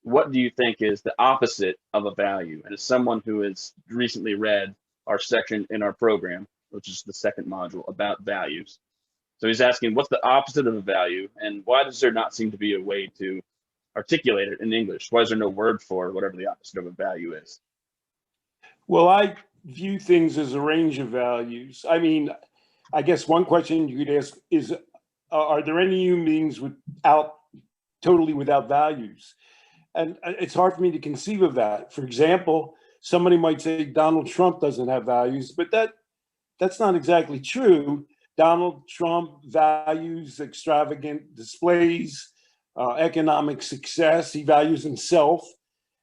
what do you think is the opposite of a value? And as someone who has recently read our section in our program, which is the second module about values. So he's asking, what's the opposite of a value? And why does there not seem to be a way to articulate it in English? Why is there no word for whatever the opposite of a value is? Well, I view things as a range of values. I mean, I guess one question you could ask is, are there any human beings totally without values? And it's hard for me to conceive of that. For example, somebody might say Donald Trump doesn't have values, but that's not exactly true. Donald Trump values extravagant displays, economic success. He values himself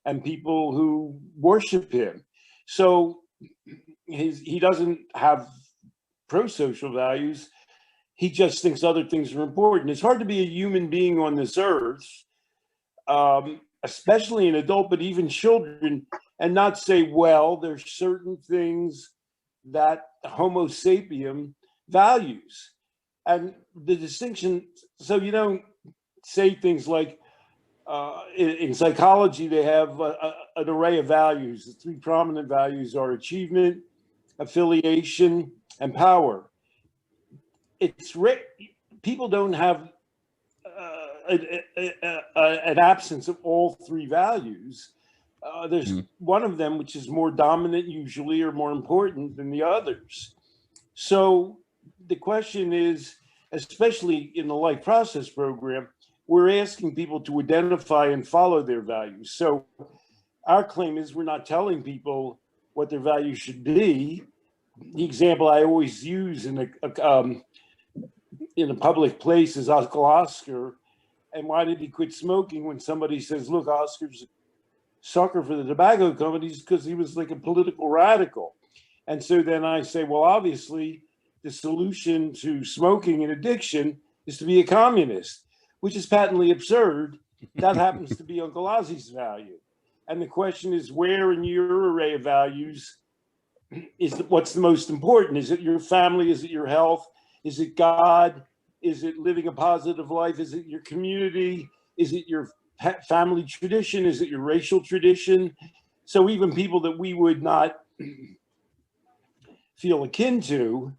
and people who worship him. So he doesn't have pro-social values. He just thinks other things are important. It's hard to be a human being on this earth, especially an adult, but even children, and not say, well, there's certain things that Homo sapien values. And the distinction, so you don't say things like, in psychology, they have an array of values. The three prominent values are achievement, affiliation, and power. People don't have an absence of all three values. There's one of them which is more dominant usually or more important than the others. So the question is, especially in the Life Process program, we're asking people to identify and follow their values. So our claim is we're not telling people what their values should be. The example I always use in a public place is Uncle Oscar. And why did he quit smoking? When somebody says, look, Oscar's a sucker for the tobacco companies, because he was like a political radical. And so then I say, well, obviously the solution to smoking and addiction is to be a communist, which is patently absurd. That happens to be Uncle Ozzy's value. And the question is, where in your array of values what's the most important? Is it your family? Is it your health? Is it God? Is it living a positive life? Is it your community? Is it your family tradition? Is it your racial tradition? So even people that we would not feel akin to,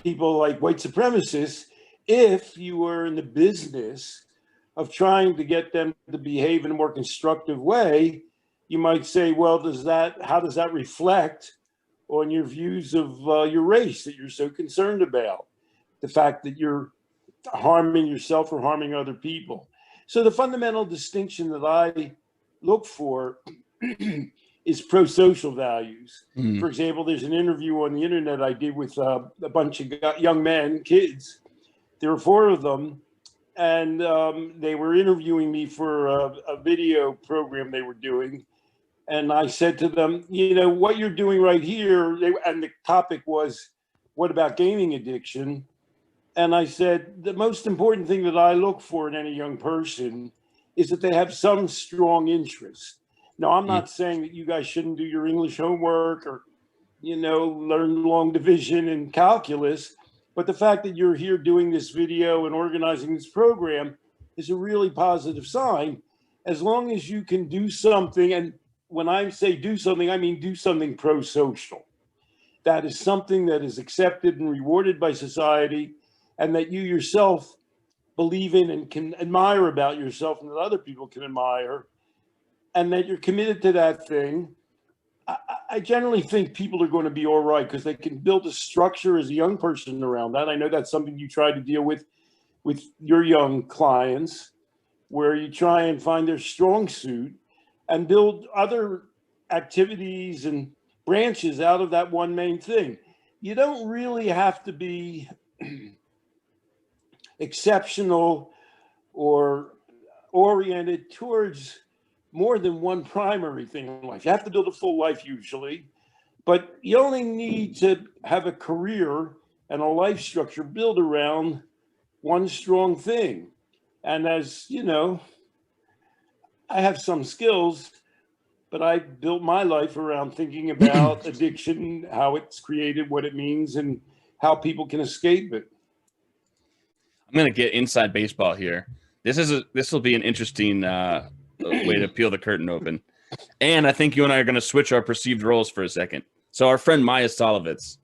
people like white supremacists, if you were in the business of trying to get them to behave in a more constructive way, you might say, well, how does that reflect on your views of your race that you're so concerned about? The fact that you're harming yourself or harming other people. So the fundamental distinction that I look for is pro-social values. For example, there's an interview on the internet I did with a bunch of young men, kids. There were 4 of them, and they were interviewing me for a video program they were doing. And I said to them, you know, what you're doing right here, and the topic was, what about gaming addiction? And I said, the most important thing that I look for in any young person is that they have some strong interest. Now, I'm not saying that you guys shouldn't do your English homework or, you know, learn long division and calculus. But the fact that you're here doing this video and organizing this program is a really positive sign, as long as you can do something. And when I say do something, I mean do something pro-social. That is something that is accepted and rewarded by society, and that you yourself believe in and can admire about yourself, and that other people can admire, and that you're committed to that thing. I generally think people are going to be all right because they can build a structure as a young person around that. I know that's something you try to deal with your young clients, where you try and find their strong suit and build other activities and branches out of that one main thing. You don't really have to be exceptional or oriented towards more than one primary thing in life. You have to build a full life usually, but you only need to have a career and a life structure built around one strong thing. And as you know, I have some skills, but I built my life around thinking about addiction, how it's created, what it means, and how people can escape it. I'm going to get inside baseball here. This will be an interesting way to peel the curtain open. And I think you and I are going to switch our perceived roles for a second. So our friend Maya Solovitz,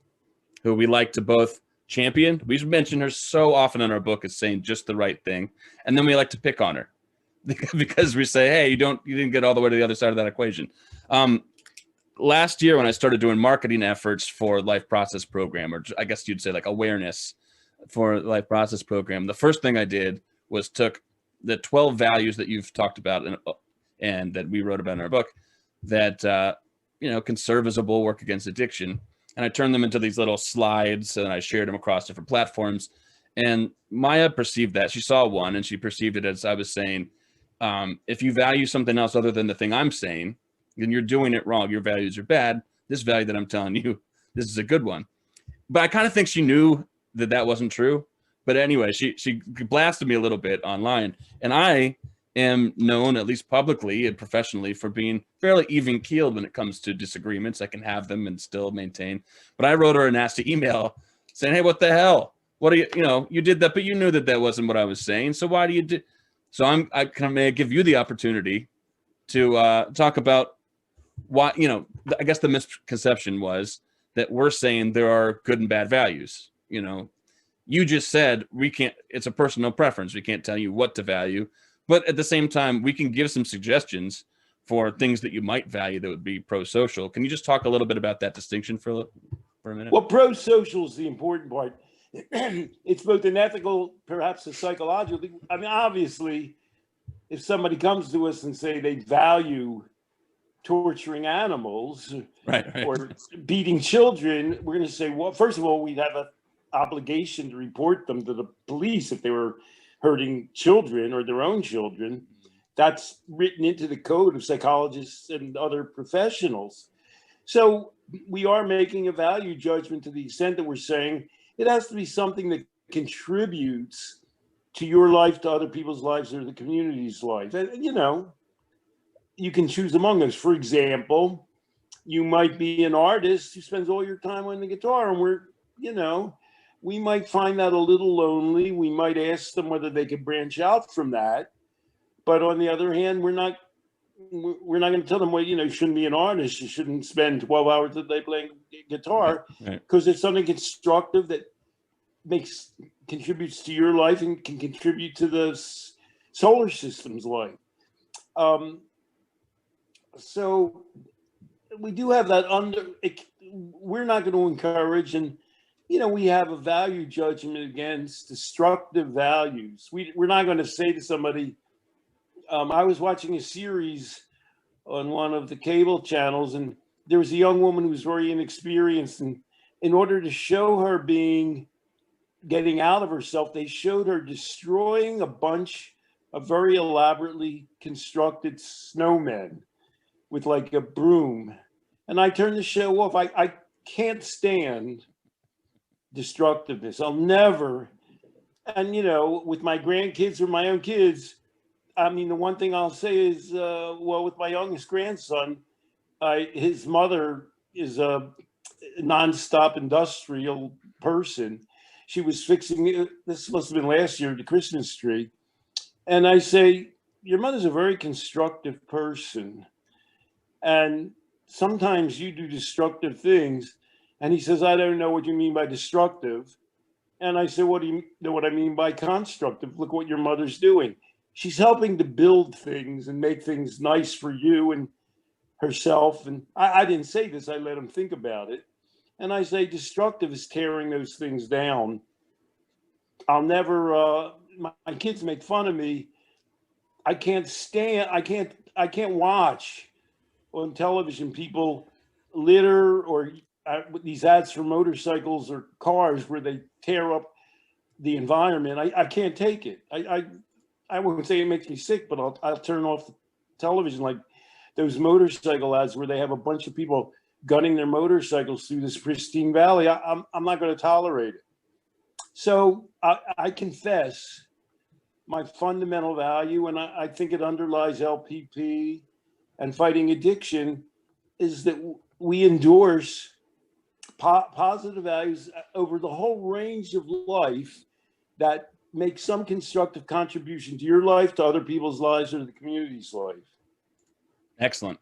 who we like to both champion, we mention her so often in our book as saying just the right thing, and then we like to pick on her because we say, hey, you didn't get all the way to the other side of that equation. Last year when I started doing marketing efforts for Life Process Program, or I guess you'd say like awareness for Life Process Program, the first thing I did was took the 12 values that you've talked about and that we wrote about in our book that can serve as a bulwark against addiction, and I turned them into these little slides and I shared them across different platforms. And Maya perceived that. She saw one and she perceived it as I was saying, if you value something else other than the thing I'm saying, then you're doing it wrong. Your values are bad. This value that I'm telling you, this is a good one. But I kind of think she knew that wasn't true. But anyway, she blasted me a little bit online. And I am known, at least publicly and professionally, for being fairly even keeled when it comes to disagreements. I can have them and still maintain. But I wrote her a nasty email saying, hey, what the hell? What are you did that, but you knew that wasn't what I was saying. So why do you do? So I may give you the opportunity to talk about why, I guess the misconception was that we're saying there are good and bad values. You just said it's a personal preference. We can't tell you what to value. But at the same time, we can give some suggestions for things that you might value that would be pro-social. Can you just talk a little bit about that distinction for a minute? Well, pro-social is the important part. It's both an ethical, perhaps a psychological. I mean, obviously, if somebody comes to us and say they value torturing animals right. or beating children, we're going to say, well, first of all, we'd have an obligation to report them to the police if they were hurting children or their own children. That's written into the code of psychologists and other professionals. So we are making a value judgment to the extent that we're saying it has to be something that contributes to your life, to other people's lives, or the community's life. And, you can choose among those. For example, you might be an artist who spends all your time on the guitar, and we might find that a little lonely. We might ask them whether they could branch out from that. But on the other hand, we're not going to tell them, well, you shouldn't be an artist. You shouldn't spend 12 hours a day playing guitar, because it's something constructive that contributes to your life and can contribute to the solar system's life. So we do have that we're not going to encourage, and we have a value judgment against destructive values. We're not going to say to somebody, I was watching a series on one of the cable channels, and there was a young woman who was very inexperienced, and in order to show her getting out of herself, they showed her destroying a bunch of very elaborately constructed snowmen with like a broom. And I turned the show off. I can't stand destructiveness. I'll never. And, with my grandkids or my own kids, I mean, the one thing I'll say is, with my youngest grandson, his mother is a nonstop industrial person. She was fixing, this must have been last year, the Christmas tree. And I say, your mother's a very constructive person. And sometimes you do destructive things. And he says, I don't know what you mean by destructive. And I said, what do you know what I mean by constructive? Look what your mother's doing. She's helping to build things and make things nice for you and herself. And I didn't say this, I let him think about it. And I say, destructive is tearing those things down. I'll never, my kids make fun of me. I can't watch on television people litter or these ads for motorcycles or cars where they tear up the environment. I can't take it. I wouldn't say it makes me sick, but I'll turn off the television, like those motorcycle ads where they have a bunch of people gunning their motorcycles through this pristine valley. I'm not going to tolerate it. So I confess my fundamental value, and I think it underlies LPP and fighting addiction, is that we endorse positive values over the whole range of life that make some constructive contribution to your life, to other people's lives, or to the community's life. Excellent.